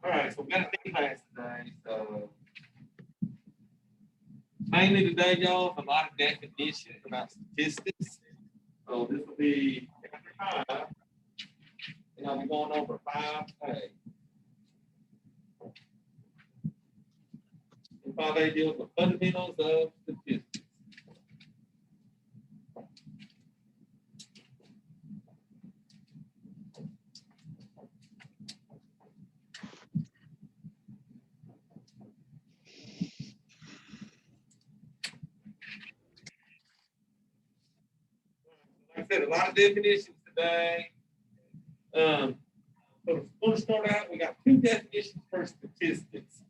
All right, so we got a theme class today. So mainly today, y'all, a lot of definitions about statistics. So this will be chapter 5, and I'll be going over 5A. And 5A deals with fundamentals of statistics. Like I said, a lot of definitions today. So we're going to start out, we got 2 definitions for statistics.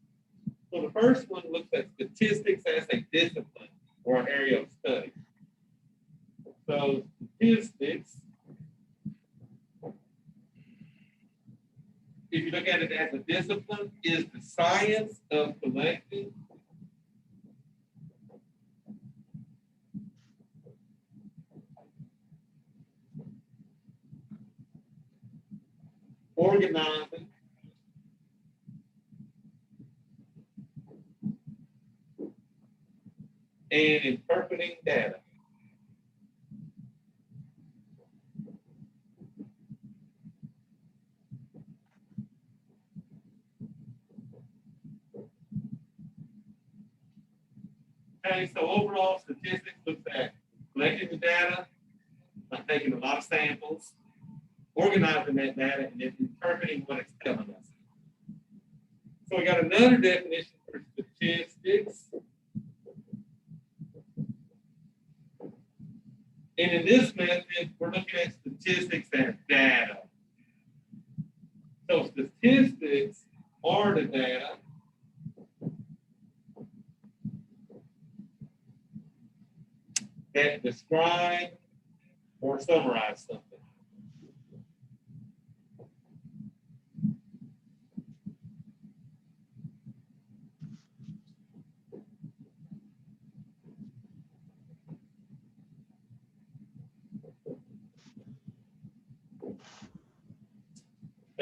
So the first one looks at statistics as a discipline or an area of study. So statistics, if you look at it as a discipline, is the science of collecting, organizing, and interpreting data. Okay, so overall statistics looks at collecting the data, like taking a lot of samples, organizing that data, and then interpreting what it's telling us. So we got another definition for statistics. And in this method, we're looking at statistics as data. So statistics are the data that describe or summarize something.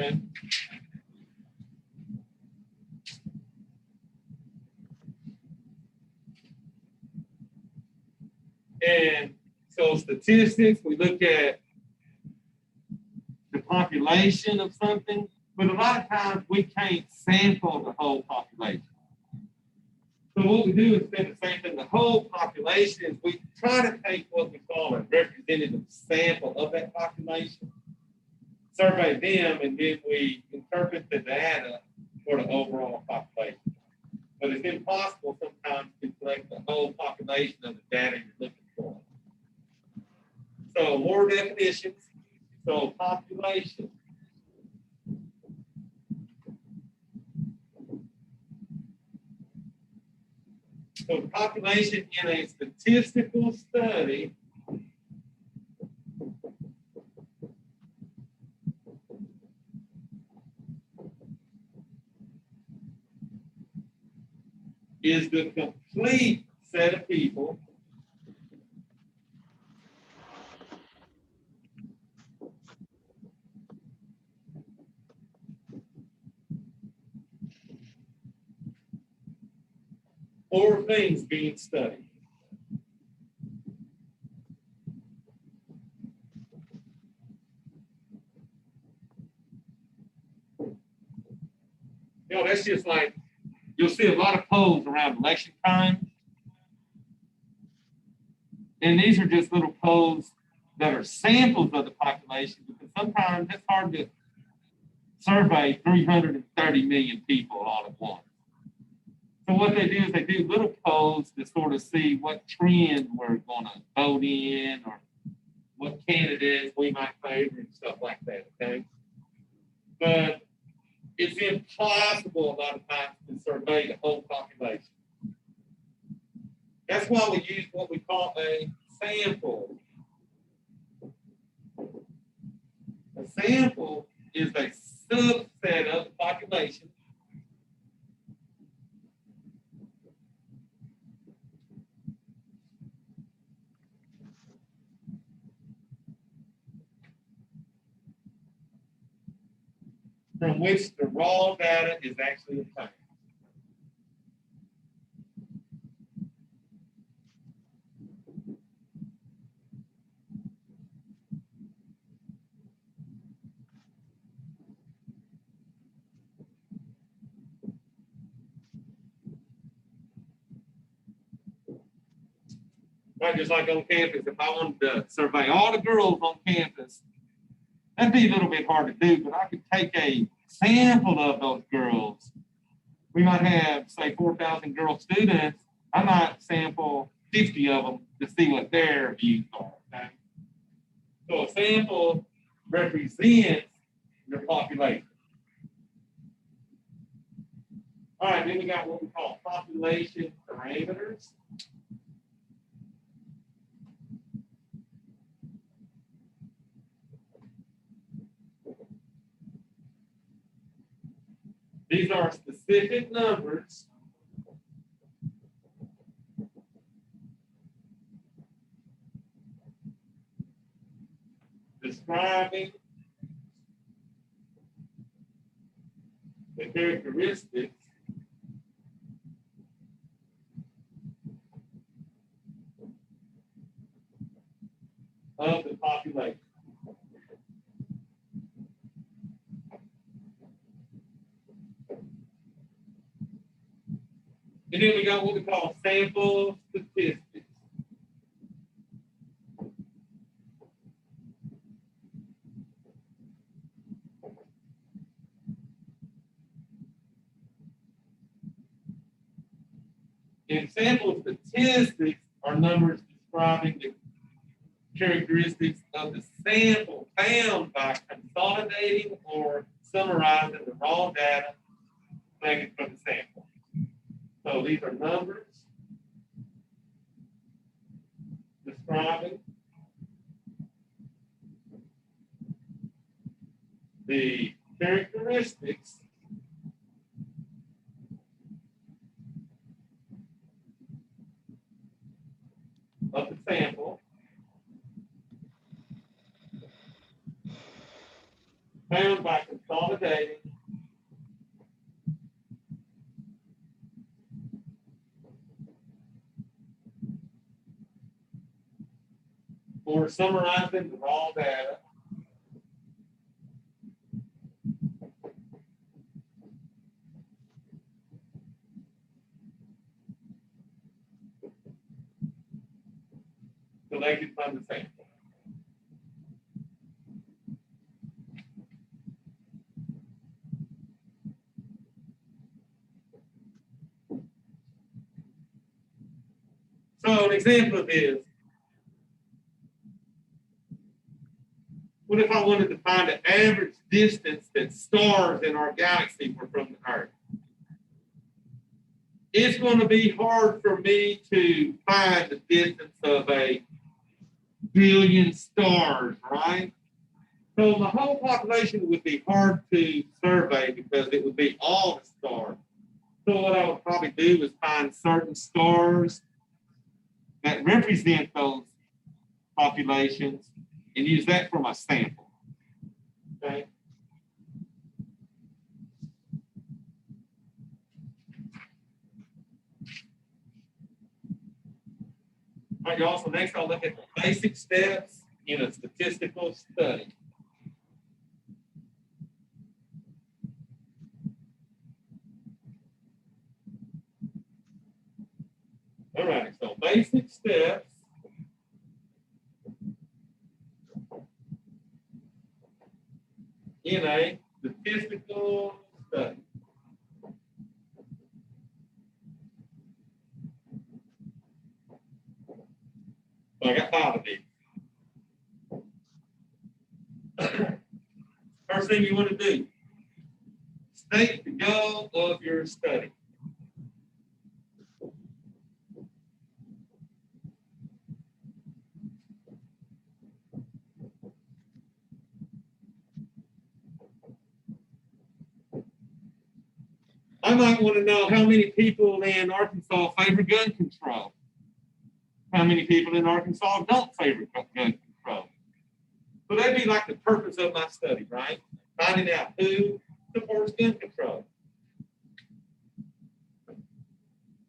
Okay. And so statistics, we look at the population of something, but a lot of times we can't sample the whole population. So what we do instead of sampling the whole population is we try to take what we call a representative sample of that population, survey them, and then we interpret the data for the overall population. But it's impossible sometimes to collect the whole population of the data you're looking for. So more definitions. So population. So population in a statistical study is the complete set of people or things being studied. You know, that's just like, you'll see a lot of polls around election time. And these are just little polls that are samples of the population, because sometimes it's hard to survey 330 million people all at once. So what they do is they do little polls to sort of see what trend we're going to vote in or what candidates we might favor and stuff like that, okay? But it's impossible a lot of times to survey the whole population. That's why we use what we call a sample. A sample is a subset of the population from which the raw data is actually obtained. Right, just like on campus, if I wanted to survey all the girls on campus, that'd be a little bit hard to do, but I could take a sample of those girls. We might have, say, 4,000 girl students. I might sample 50 of them to see what their views are. Okay? So a sample represents your population. All right, then we got what we call population parameters. These are specific numbers describing the characteristics of the population. And then we got what we call sample statistics. And sample statistics are numbers describing the characteristics of the sample found by consolidating or summarizing the raw data collected from the sample. So these are numbers describing the characteristics of the sample found by consolidating or summarizing the raw data collected from the sample. So an example of this, what if I wanted to find the average distance that stars in our galaxy were from the Earth? It's going to be hard for me to find the distance of a billion stars, right? So the whole population would be hard to survey because it would be all the stars. So what I would probably do is find certain stars that represent those populations and use that for my sample. Okay. All right, y'all. So next I'll look at the basic steps in a statistical study. All right, so basic steps in a statistical study. So I got 5 of these. First thing you want to do, state the goal of your study. I might want to know how many people in Arkansas favor gun control. How many people in Arkansas don't favor gun control. So that'd be like the purpose of my study, right? Finding out who supports gun control.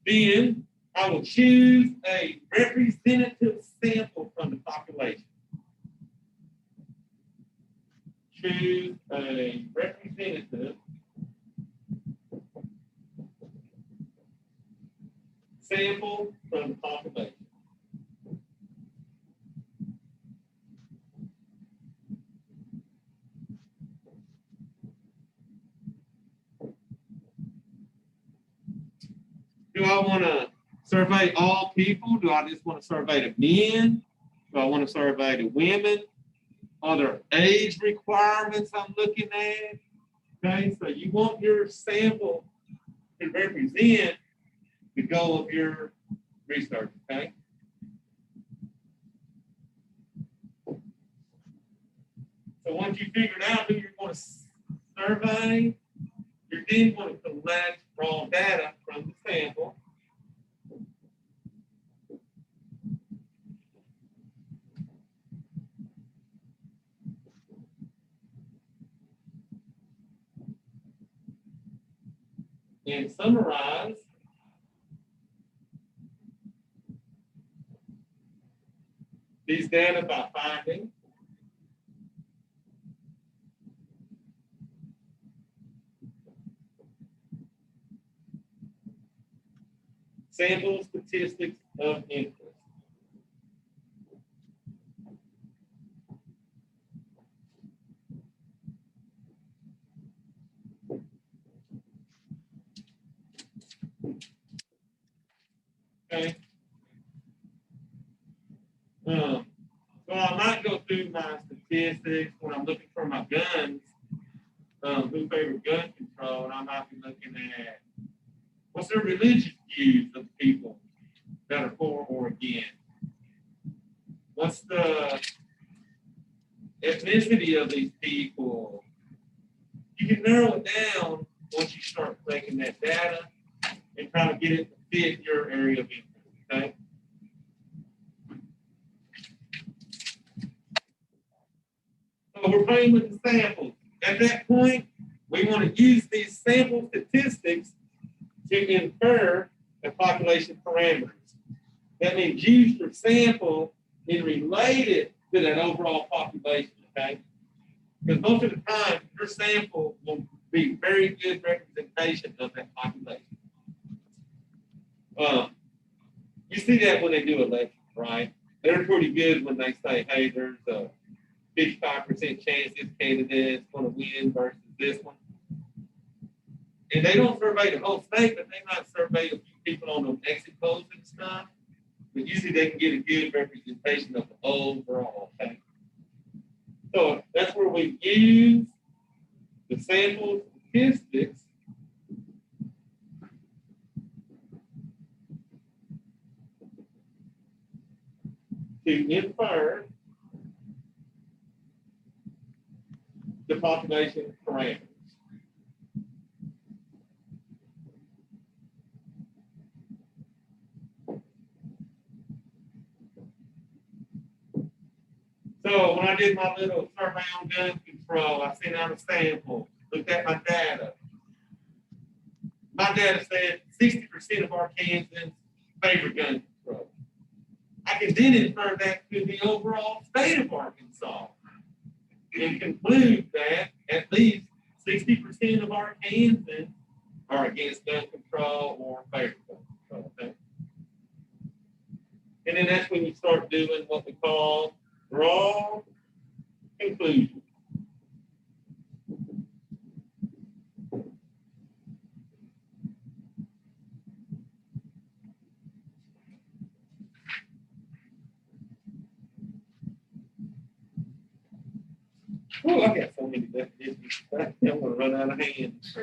Then I will choose a representative sample from the population. Choose a representative sample from the population. Do I want to survey all people? Do I just want to survey the men? Do I want to survey the women? Are there age requirements I'm looking at? Okay, so you want your sample to represent the goal of your research, okay? So once you figured out who you're going to survey, you're then going to collect raw data from the sample. And summarize these data by finding sample statistics of interest. Okay. So I might go through my statistics when I'm looking for my guns, who favor gun control, and I might be looking at what's the religious views of the people that are for or against. What's the ethnicity of these people? You can narrow it down once you start collecting that data and kind of get it to fit your area of interest, okay? So we're playing with the samples. At that point, we want to use these sample statistics to infer the population parameters. That means use your sample and relate it to that overall population, okay? Because most of the time, your sample will be very good representation of that population. You see that when they do elections, right? They're pretty good when they say, hey, there's a 55% chance this candidate is going to win versus this one. And they don't survey the whole state, but they might survey a few people on those exit polls and stuff. But usually they can get a good representation of the overall, okay? So that's where we use the sample statistics to infer the population parameters. So when I did my little survey on gun control, I sent out a sample, looked at my data. My data said 60% of Arkansans favor gun control. I can then infer that to the overall state of Arkansas and conclude that at least 60% of Arkansans are against gun control or favor gun control. Okay? And then that's when you start doing what we call raw conclusion. Oh, I got so many definitions. I'm going to run out of hands.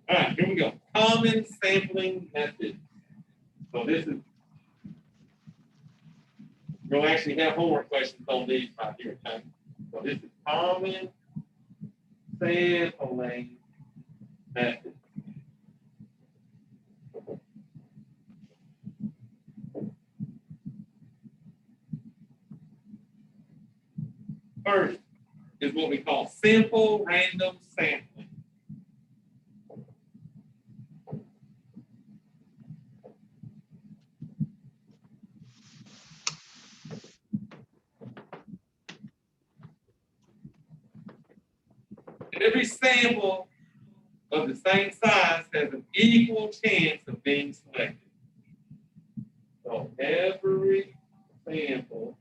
All right, here we go. Common sampling methods. So this is, you'll actually have homework questions on these right here. Okay? So this is common sampling methods. First is what we call simple random sampling. Every sample of the same size has an equal chance of being selected. So every sample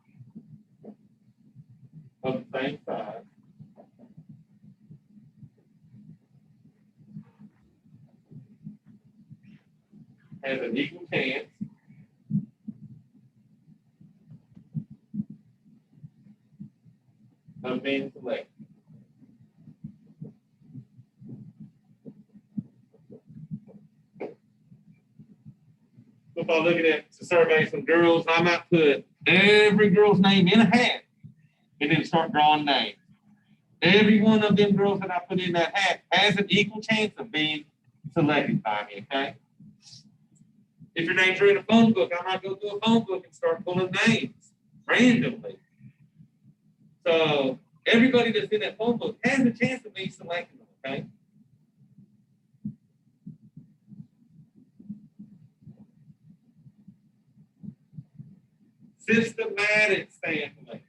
of the same size has an equal chance of being selected. If I look at to survey some girls, I might put every girl's name in a hat and then start drawing names. Every one of them girls that I put in that hat has an equal chance of being selected by me, okay? If your names are in a phone book, I might go through a phone book and start pulling names randomly. So everybody that's in that phone book has a chance of me selecting them, okay? Systematic sampling.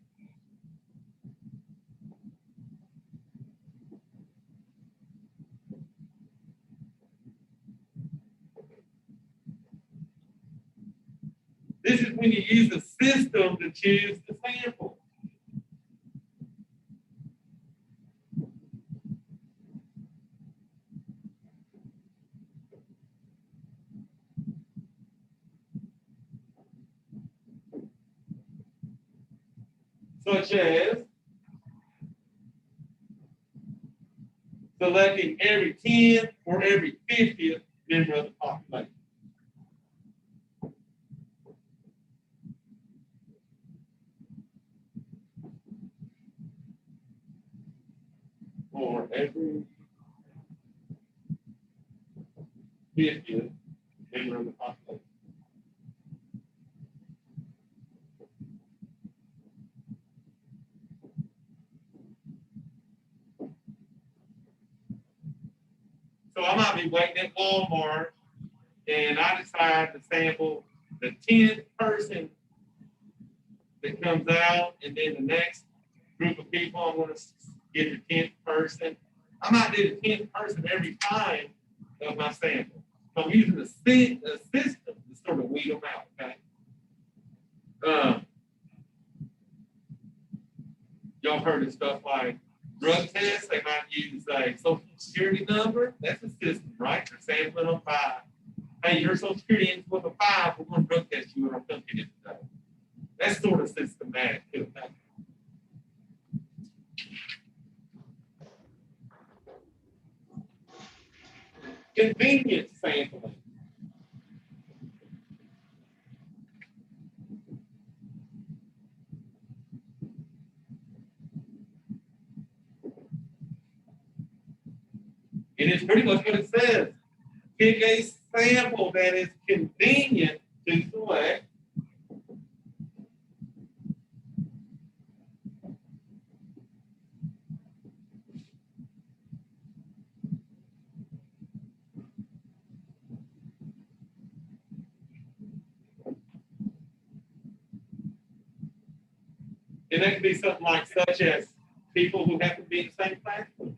This is when you use a system to choose the sample. Such as selecting every 10th or every 50th member of the population. Or every 50th member of the population. So I might be waiting at Walmart and I decide to sample the 10th person that comes out, and then the next group of people, I'm going to get the 10th person. I might do the 10th person every time of my sample. So I'm using a system to sort of weed them out, okay? Y'all heard of stuff like drug tests. They might use a social security number. That's a system, right? They're sampling them by, hey, your social security ends with a 5. We're going to drug test you and I'll come get it today. That's sort of systematic too. Convenient sampling. And it's pretty much what it says. Pick a sample that is convenient to select. And that could be something like such as people who happen to be in the same classroom.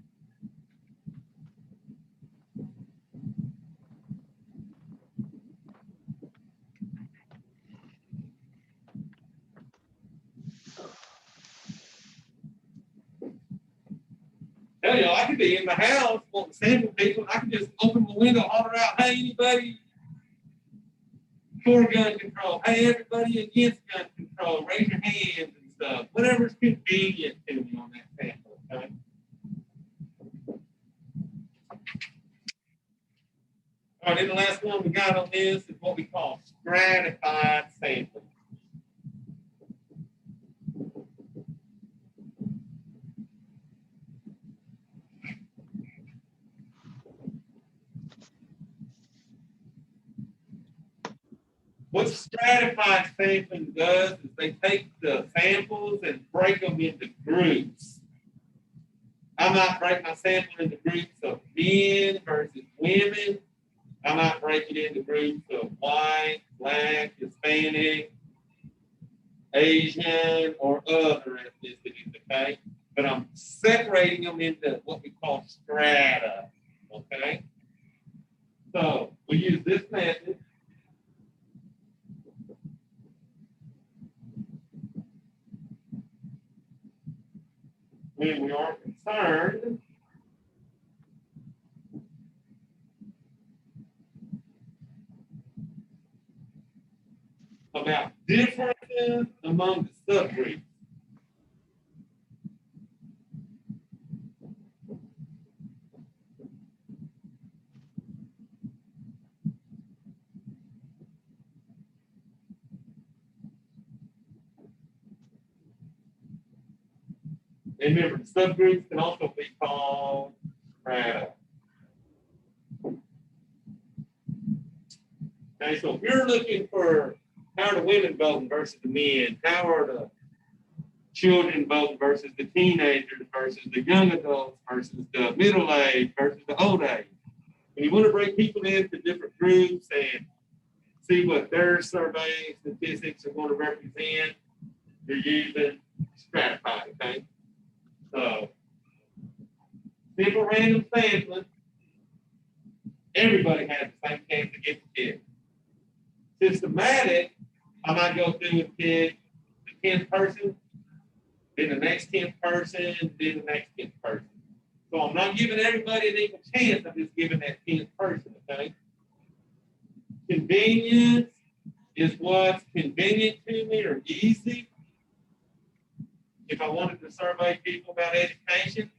Hell, y'all, I could be in the house wanting to sample people. I could just open the window, holler out, hey, anybody for gun control? Hey, everybody against gun control, raise your hands and stuff. Whatever's convenient to me on that sample, okay? All right, then the last one we got on this is what we call stratified sampling. What what stratified sampling does is they take the samples and break them into groups. I might break my sample into groups of men versus women. I might break it into groups of white, black, Hispanic, Asian, or other ethnicities, okay? But I'm separating them into what we call strata, okay? So we use this method. When we are concerned about differences among the subgroups. And remember, the subgroups can also be called strata. Okay, so if you're looking for how are the women voting versus the men, how are the children voting versus the teenagers versus the young adults versus the middle age versus the old age, and you want to break people into different groups and see what their survey statistics are going to represent, you're using stratified, okay? So, simple random sampling, everybody has the same chance to get the kid. Systematic, I might go through and pick the 10th person, then the next 10th person, then the next 10th person. So I'm not giving everybody an equal chance, I'm just giving that 10th person, okay? Convenience is what's convenient to me or easy. If I wanted to survey people about education,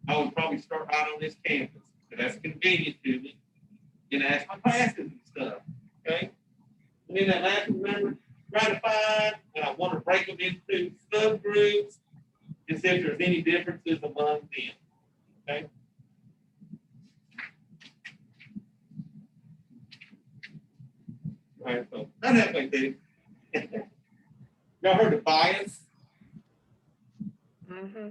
I would probably start out on this campus. So that's convenient to me. And ask my classes and stuff. Okay? And then that last one, remember, stratified, and I want to break them into subgroups and see if there's any differences among them. Okay? All right, so not halfway through. Y'all heard of bias? Mm-hmm.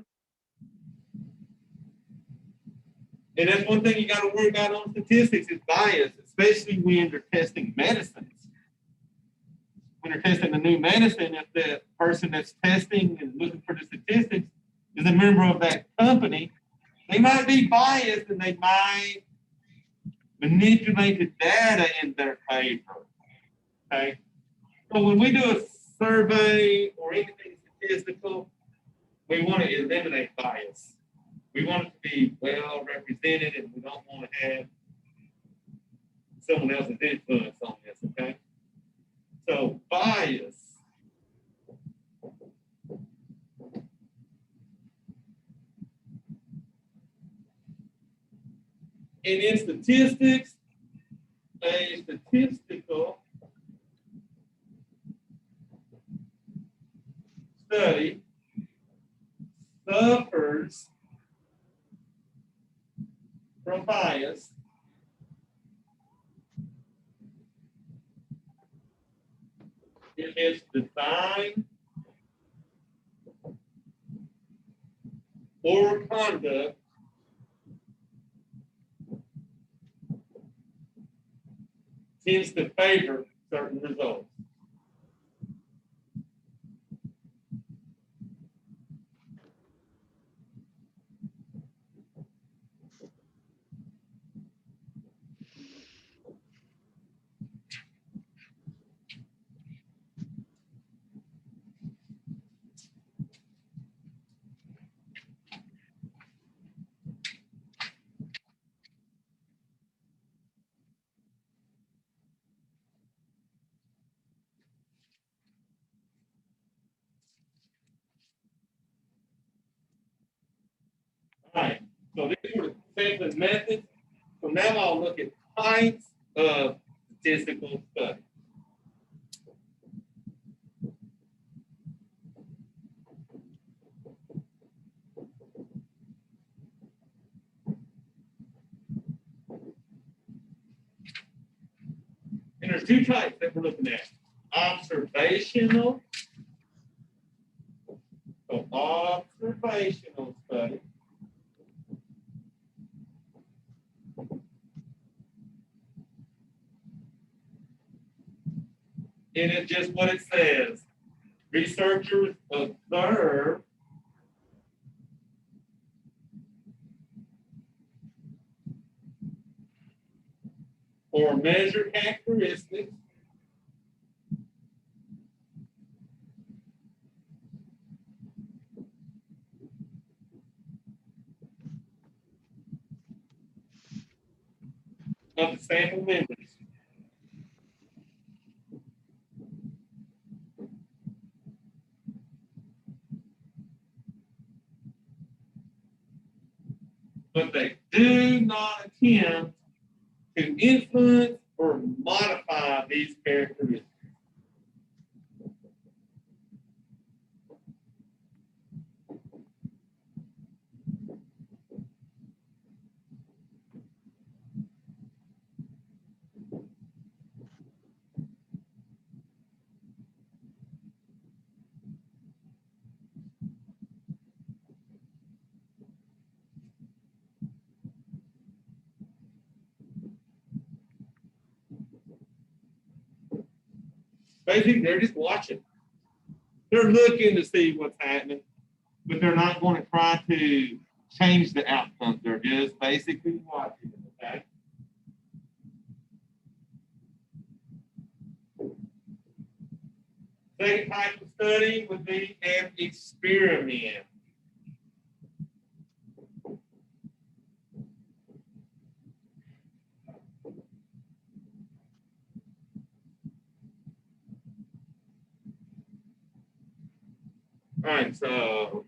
And that's one thing you got to worry about on statistics is bias, especially when you're testing medicines. When you're testing a new medicine, if the person that's testing and looking for the statistics is a member of that company, they might be biased and they might manipulate the data in their favor. Okay. So when we do a survey or anything statistical, we want to eliminate bias. We want it to be well represented, and we don't want to have someone else's influence on this, okay? So bias. And in statistics, a statistical study suffers from bias in its design or conduct tends to favor certain results. All right, so these were the sampling methods. So now I'll look at types of statistical studies. And there's two types that we're looking at. observational. So observational study. And it's just what it says. Researchers observe or measure characteristics of the sample members. But they do not attempt to influence or modify these characteristics. Basically, they're just watching. They're looking to see what's happening, but they're not going to try to change the outcome. They're just basically watching. Okay. Second type of study would be an experiment. All right, so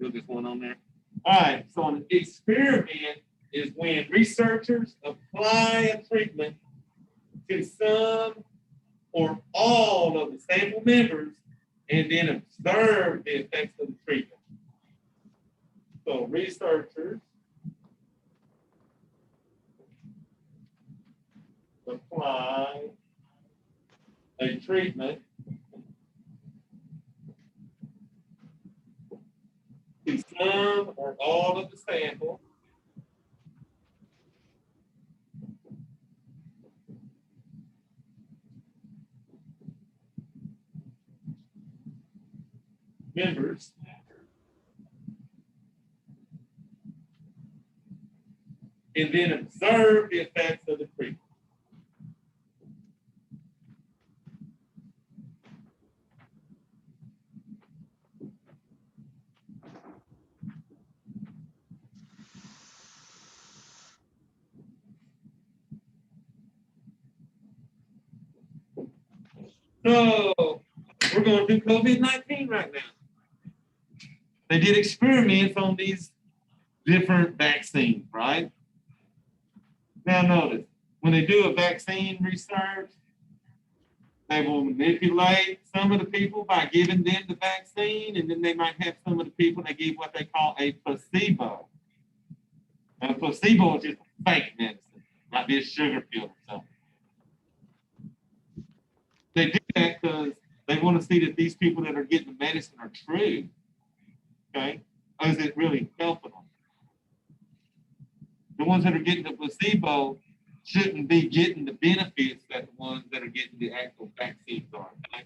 put this one on there. All right, so an experiment is when researchers apply a treatment to some or all of the sample members and then observe the effects of the treatment. So researchers apply a treatment to some or all of the sample members and then observe the effects of the treatment. So we're going to do COVID-19 right now. They did experiments on these different vaccines, right? Now notice, when they do a vaccine research, they will manipulate some of the people by giving them the vaccine, and then they might have some of the people they give what they call a placebo. Now, a placebo is just fake medicine, like this sugar pill or something. They do that because they want to see that these people that are getting the medicine are true. Okay? Or is it really helping them? The ones that are getting the placebo shouldn't be getting the benefits that the ones that are getting the actual vaccines are. Okay?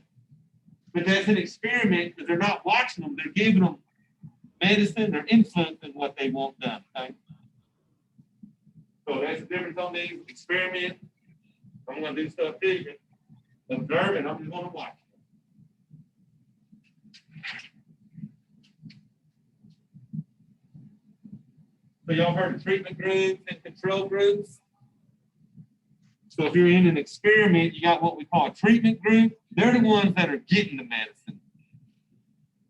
But that's an experiment because they're not watching them. They're giving them medicine. They're influencing what they want done. Okay? So that's the difference on these experiments. I'm going to do stuff different. Observing, I'm just going to watch. So y'all heard of treatment groups and control groups? So if you're in an experiment, you got what we call a treatment group. They're the ones that are getting the medicine.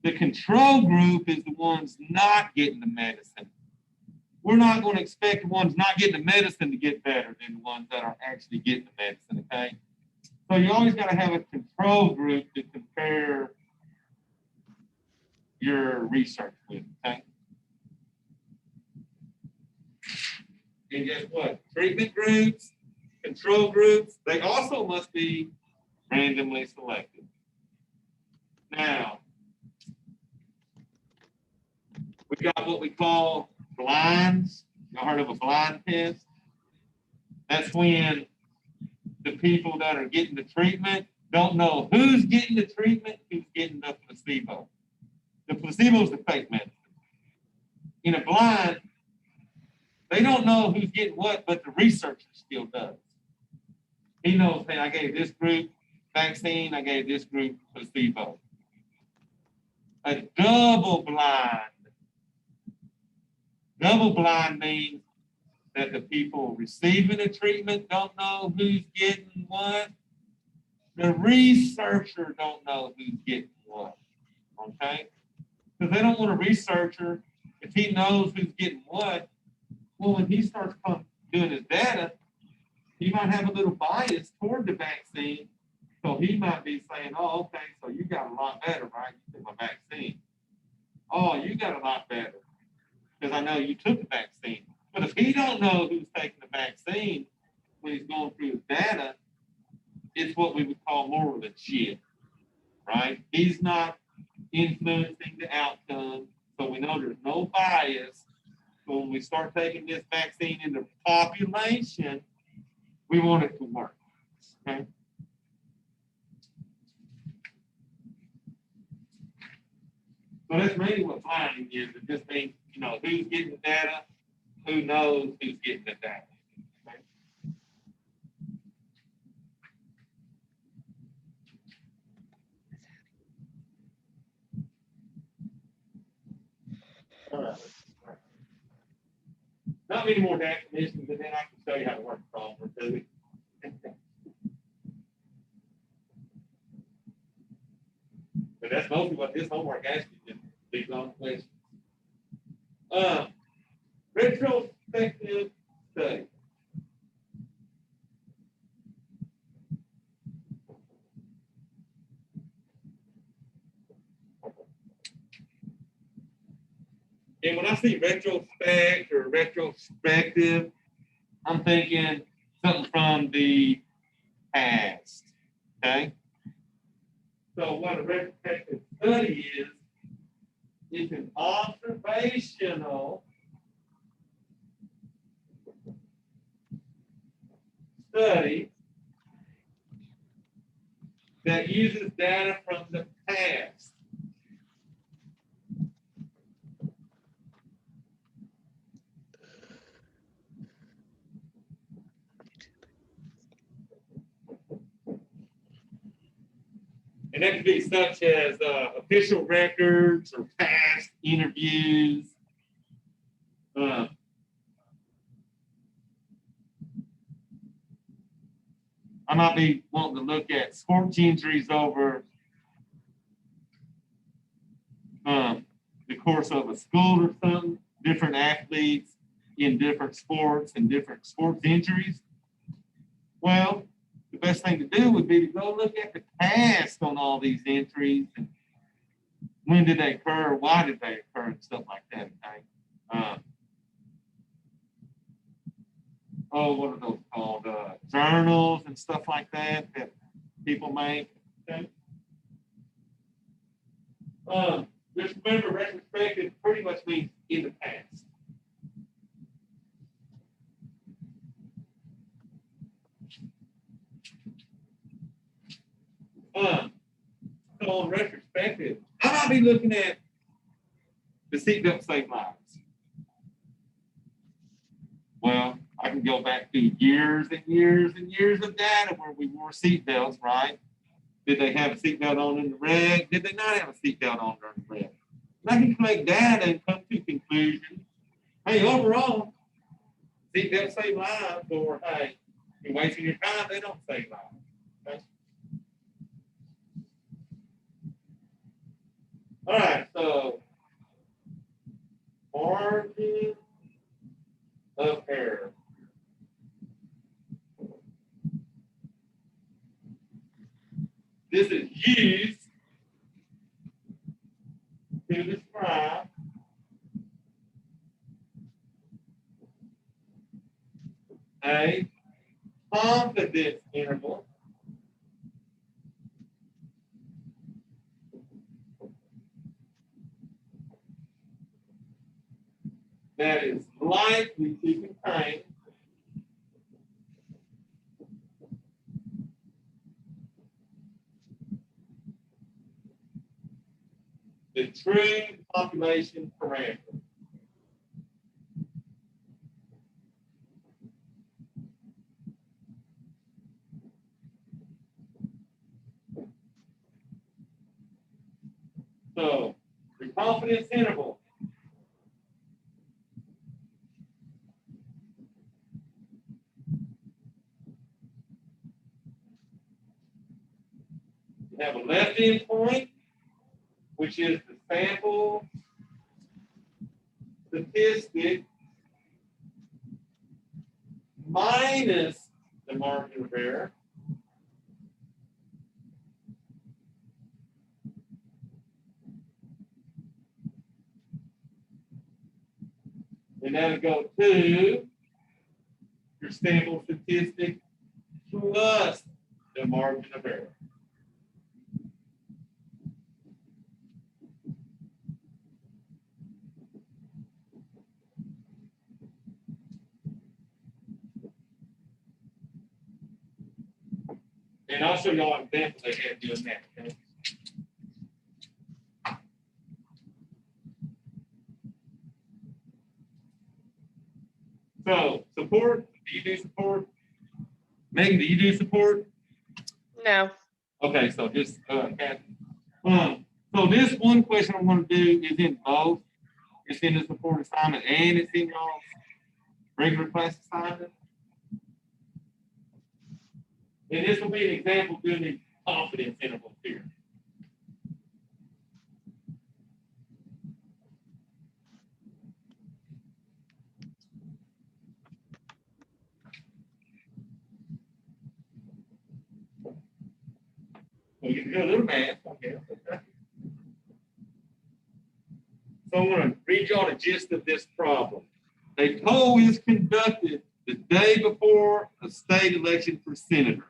The control group is the ones not getting the medicine. We're not going to expect the ones not getting the medicine to get better than the ones that are actually getting the medicine, okay? So you always got to have a control group to compare your research with, okay? And guess what? Treatment groups, control groups, they also must be randomly selected. Now, we got what we call blinds. Y'all heard of a blind test? That's when the people that are getting the treatment don't know who's getting the treatment, who's getting the placebo. The placebo is the fake medicine. In a blind, they don't know who's getting what, but the researcher still does. He knows, hey, I gave this group vaccine, I gave this group placebo. A double blind means that the people receiving the treatment don't know who's getting what. The researcher don't know who's getting what, okay? Because they don't want a researcher, if he knows who's getting what, well, when he starts doing his data, he might have a little bias toward the vaccine. So he might be saying, oh, okay, so you got a lot better, right? You took my vaccine. Oh, you got a lot better because I know you took the vaccine. But if he don't know who's taking the vaccine when he's going through his data, it's what we would call more legit, right? He's not influencing the outcome, so we know there's no bias. So when we start taking this vaccine in the population, we want it to work, okay? So that's mainly what blinding is. It just means, you know, who's getting the data, who knows who's getting the data. Okay? All right. Not many more definitions, and then I can show you how to work the problem too. But that's mostly what this homework asks you, these long questions. Retrospective study. And when I see retrospect or retrospective, I'm thinking something from the past. Okay? So what a retrospective study is, it's an observational study that uses data from the past. And that could be such as official records or past interviews. I might be wanting to look at sports injuries over the course of a school or something, different athletes in different sports and different sports injuries. Well, the best thing to do would be to go look at the past on all these entries and when did they occur, why did they occur, and stuff like that. Okay? What are those called? Journals and stuff like that that people make. Okay? Just remember, retrospective pretty much means in the past. So on retrospective, I might be looking at the seatbelt saved lives. Well, I can go back to years and years and years of data where we wore seatbelts, right? Did they have a seatbelt on in the red? Did they not have a seatbelt on during the red? And I can collect data and come to conclusions. Hey, overall, seatbelts save lives, or hey, you're wasting your time, they don't save lives. Okay? All right, so margin of error. This is used to describe a confidence interval that is likely to contain the true population parameter. So the confidence interval you have a left endpoint, which is the sample statistic minus the margin of error. And that'll go to your sample statistic plus the margin of error. And I'll show y'all an example they had doing that. Okay? So, support, do you do support? Megan, do you do support? No. Okay, so just, Kathy. So this one question I want to do is in both. It's in the support assignment and it's in y'all's regular class assignment. And this will be an example doing the confidence intervals here. So you can do a little math. Okay. So I'm going to read y'all the gist of this problem. A poll is conducted the day before a state election for senator.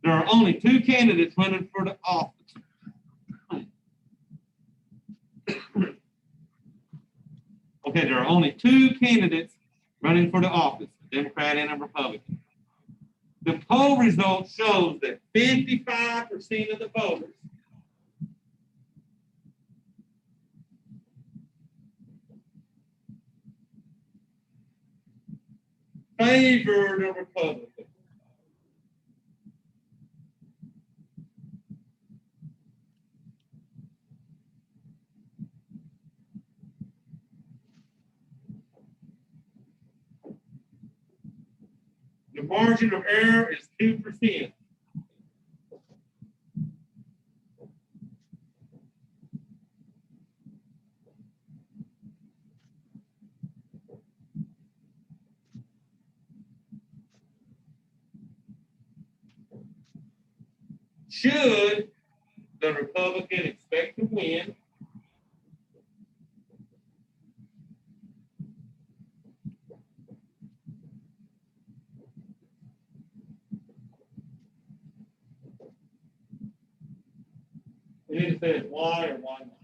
There are only 2 candidates running for the office. Okay, there are only 2 candidates running for the office, a Democrat and a Republican. The poll result shows that 55% of the voters favor the Republican. The margin of error is 2%. Should the Republican expect to win, and it says why or why not.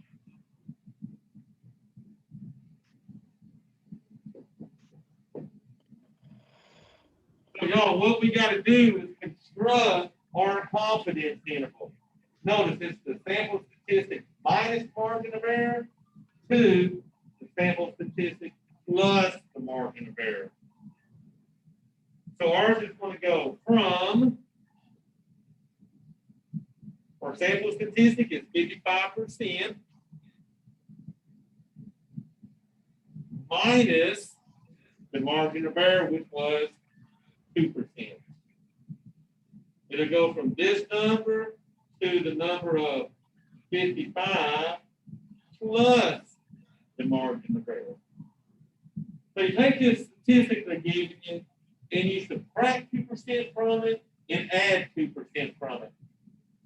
So y'all, what we got to do is construct our confidence interval. Notice it's the sample statistic minus margin of error to the sample statistic plus the margin of error. So ours is going to go from, our sample statistic is 55% minus the margin of error, which was 2%. It'll go from this number to the number of 55 plus the margin of error. So you take this statistic they're giving you and you subtract 2% from it and add 2% from it.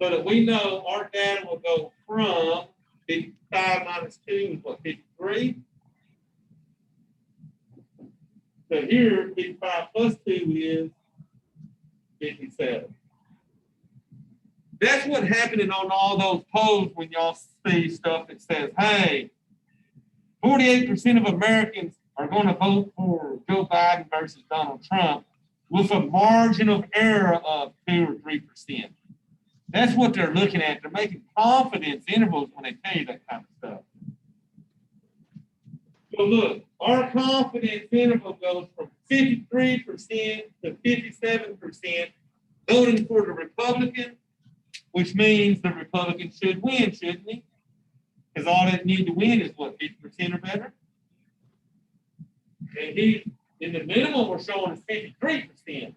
So that we know our data will go from 55 minus 2 is what, 53? So here, 55 plus 2 is 57. That's what's happening on all those polls when y'all see stuff that says, hey, 48% of Americans are going to vote for Joe Biden versus Donald Trump with a margin of error of 2 or 3%. That's what they're looking at. They're making confidence intervals when they tell you that kind of stuff. So look, our confidence interval goes from 53% to 57% voting for the Republican, which means the Republican should win, shouldn't he? Because all they need to win is what, 50% or better? And he, in the minimum, we're showing is 53%,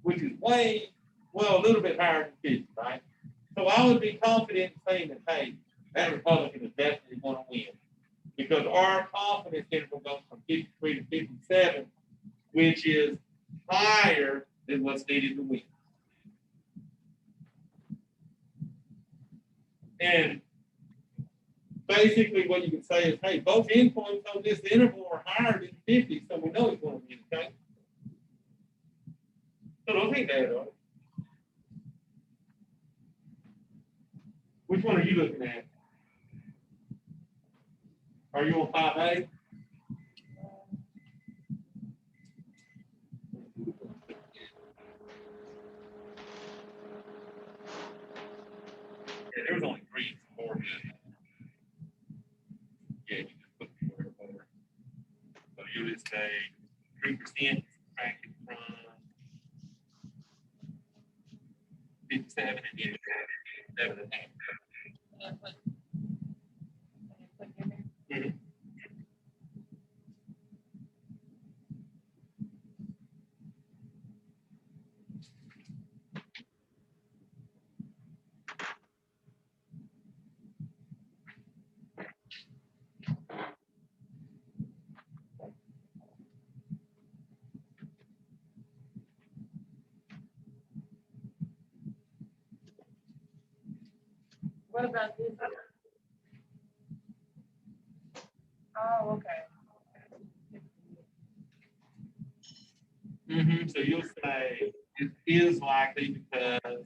which is way, well, a little bit higher than 50, right? So I would be confident in saying that, hey, that Republican is definitely going to win. Because our confidence interval goes from 53 to 57, which is higher than what's needed to win. And basically what you can say is, hey, both endpoints on this interval are higher than 50, so we know it's going to win, okay? So don't think that, though. Which one are you looking at? Are you on 5A? Yeah, there was only 3 and 4 here. Yeah, you just put the word over. So you just say 3% subtracted from 57 and then 7.5. Mm-hmm. What about this? Oh, okay. Mm-hmm. So you'll say it is likely because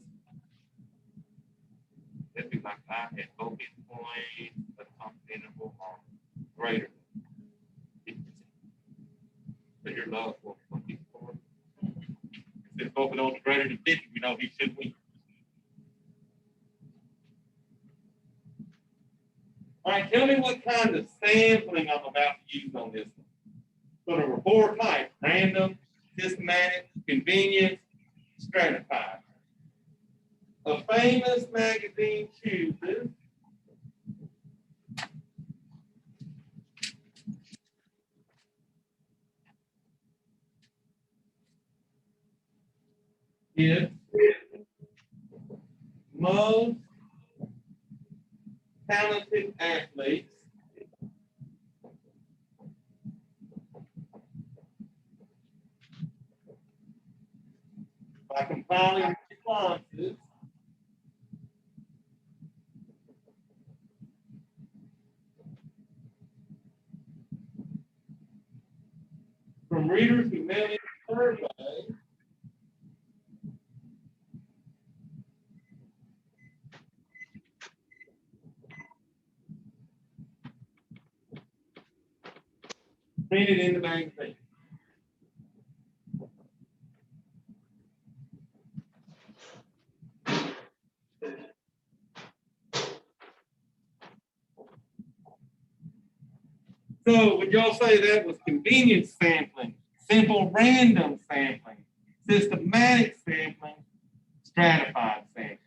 it'd be like I had both endpoints, but confidence interval are greater than 50%. So your love will be for. If both of those are greater than 50, we know he should win. All right, tell me what kind of sampling I'm about to use on this one. So there were 4 types: random, systematic, convenience, stratified. A famous magazine chooses its most talented athletes by compiling responses from readers who mailed in a survey printed in the magazine. So would y'all say that was convenience sampling, simple random sampling, systematic sampling, stratified sampling?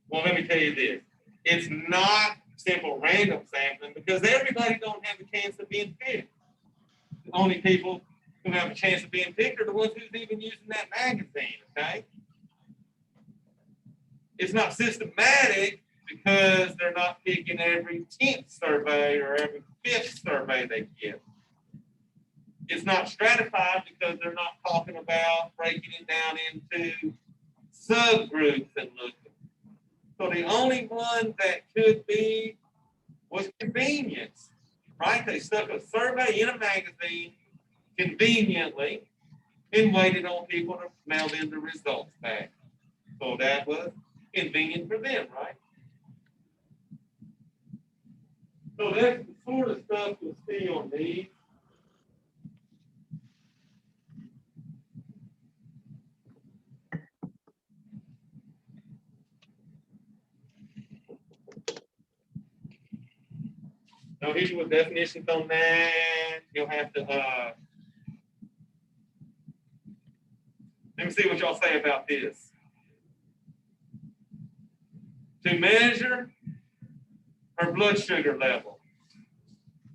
Well, let me tell you this. It's not simple random sampling because everybody don't have a chance of being picked. The only people who have a chance of being picked are the ones who's even using that magazine, okay? It's not systematic because they're not picking every 10th survey or every 5th survey they get. It's not stratified because they're not talking about breaking it down into subgroups and looking. So the only one that could be was convenience, right? They stuck a survey in a magazine conveniently and waited on people to mail in the results back. So that was convenient for them, right? So that's the sort of stuff you'll see on these. So here's your definitions on that. You'll have to, let me see what y'all say about this. To measure her blood sugar level,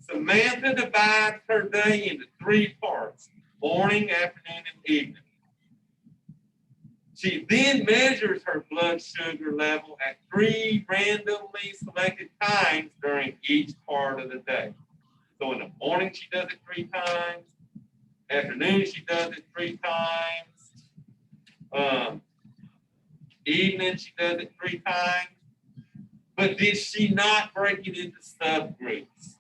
Samantha divides her day into 3 parts, morning, afternoon, and evening. She then measures her blood sugar level at 3 randomly selected times during each part of the day. So in the morning, she does it 3 times. Afternoon, she does it 3 times. Evening, she does it 3 times. But did she not break it into subgroups?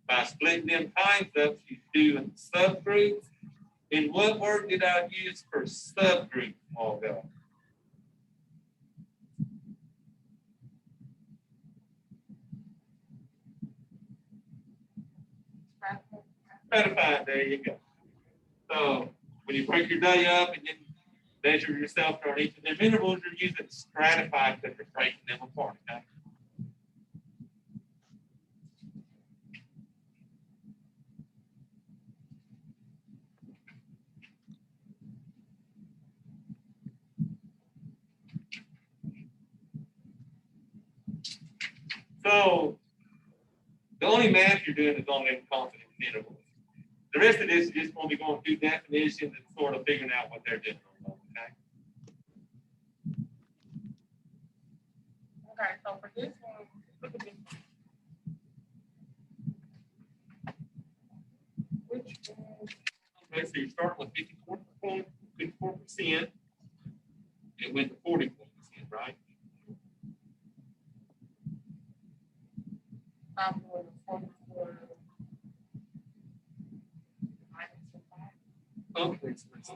By splitting them times up, she's doing subgroups. And what word did I use for subgroup a while ago? Stratified, there you go. So when you break your day up and then measure yourself during each of them intervals, you're using stratified because you're breaking them apart. Okay? So the only math you're doing is on them confidence intervals. The rest of this is just going to be going through definitions and sort of figuring out what they're doing. Okay. Okay, so for this one, look at this one. Which one? Okay, so you start with 54%. It went to 44%, right? I'm going to 44 minus 5. Okay, so let's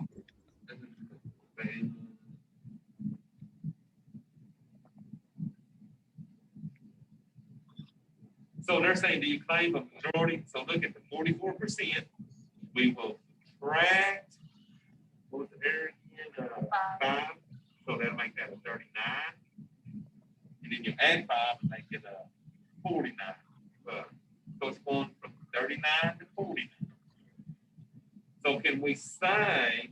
so they're saying, do you claim a majority? So look at the 44%. We will subtract, what was the error again? 5. So that'll make that a 39. And then you add 5 and make it a 49. So it's going from 39 to 49. So can we say,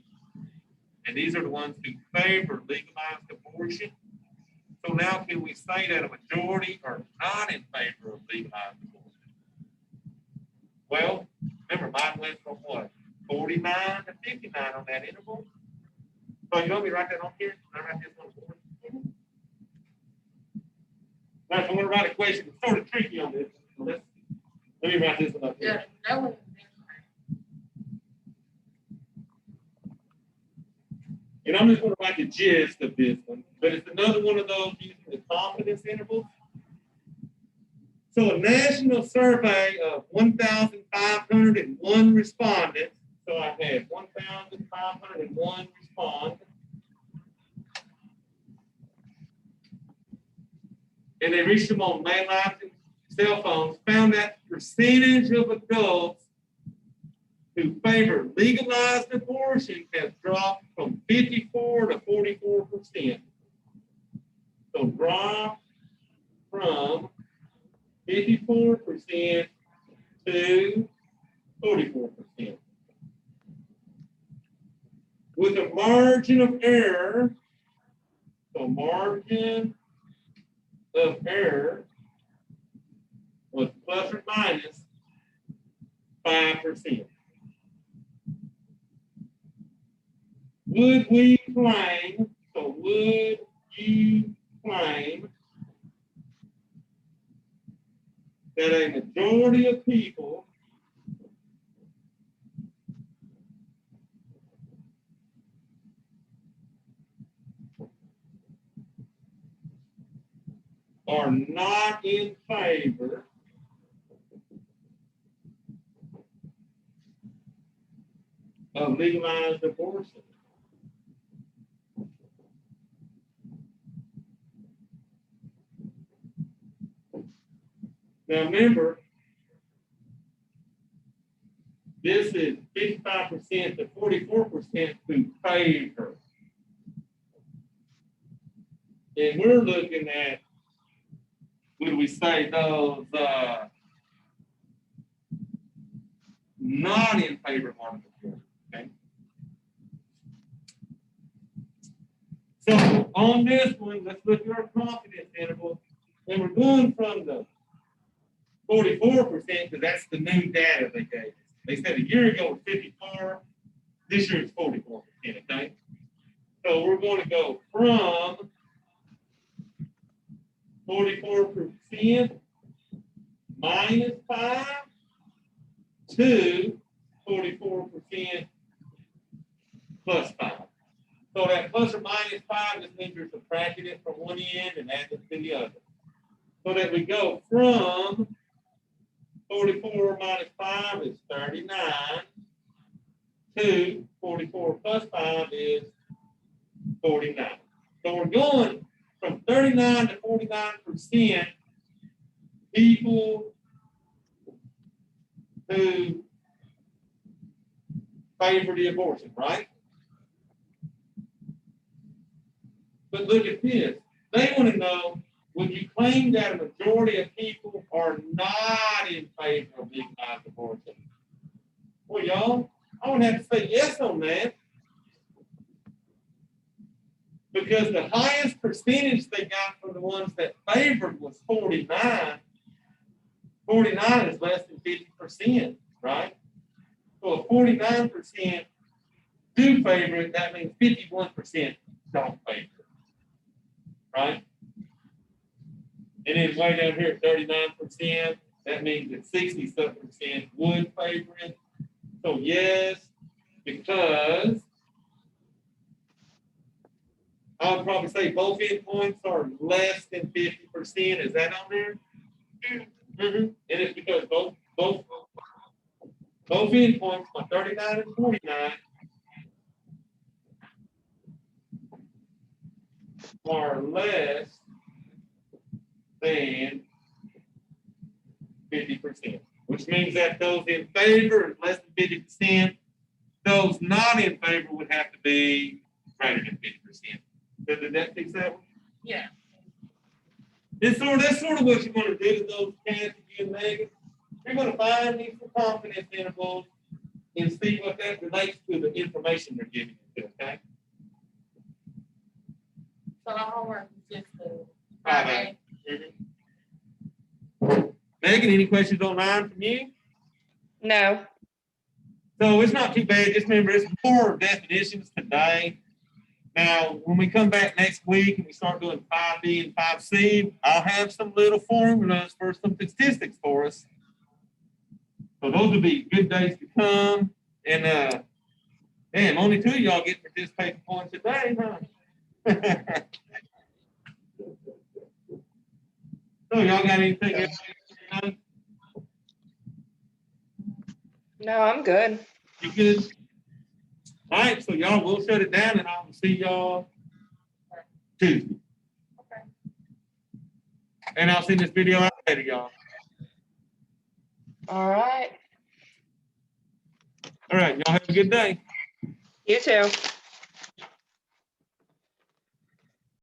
and these are the ones who favor legalized abortion. So now can we say that a majority are not in favor of legalized abortion? Well, remember mine went from what? 49 to 59 on that interval. So you want me to write that on here? Can I write this on the board? Now, if I want to write a question, it's sort of tricky on this. So let me write this one up here. Yeah, that one. And I'm just going to write the gist of this one, but it's another one of those using the confidence intervals. So a national survey of 1,501 respondents. So I had 1,501 respondents. And they reached them on landlines and cell phones, found that percentage of adults who favor legalized abortion has dropped from 54 to 44%. So drop from 54% to 44%. With a margin of error, so margin of error was plus or minus 5%. Would we claim, so would you claim that a majority of people are not in favor of legalized abortion? Now remember, this is 55% to 44% to favor. And we're looking at, what do we say, those not in favor articles. Okay. So on this one, let's look at our confidence interval. And we're going from the 44%, because that's the new data they gave us. They said a year ago it was 54, this year it's 44%, okay? So we're going to go from 44% minus 5 to 44% plus 5. So that plus or minus 5 just means you're subtracting it from one end and adding it to the other. So that we go from 44 minus 5 is 39 to 44 plus 5 is 49. So we're going from 39 to 49% people who favor the abortion, right? But look at this. They want to know, would you claim that a majority of people are not in favor of legalized abortion? Well, y'all, I would have to say yes on that. Because the highest percentage they got from the ones that favored was 49. 49 is less than 50%, right? So if 49% do favor it, that means 51% don't favor it, right? And then way down here at 39%, that means that 60-something% would favor it. So yes, because I would probably say both endpoints are less than 50%. Is that on there? Mm-hmm. And it's because both endpoints, on 39 and 49, are less than 50%, which means that those in favor is less than 50%. Those not in favor would have to be greater than 50%. So did that fix that one? Yeah. That's sort of what you want to do to those cats again, Megan. You're going to find these confidence intervals and see what that relates to the information they're giving you, okay? So the homework is just the Friday. Megan, any questions online from you? No. So it's not too bad. Just remember, it's more definitions today. Now, when we come back next week and we start doing 5B and 5C, I'll have some little formulas for some statistics for us. So those will be good days to come. And damn, only 2 of y'all get participation points today, huh? So y'all got anything else? No, I'm good. You good? All right, so y'all, we'll shut it down and I'll see y'all Tuesday. Okay. And I'll send this video out later, y'all. All right. All right, y'all have a good day. You too.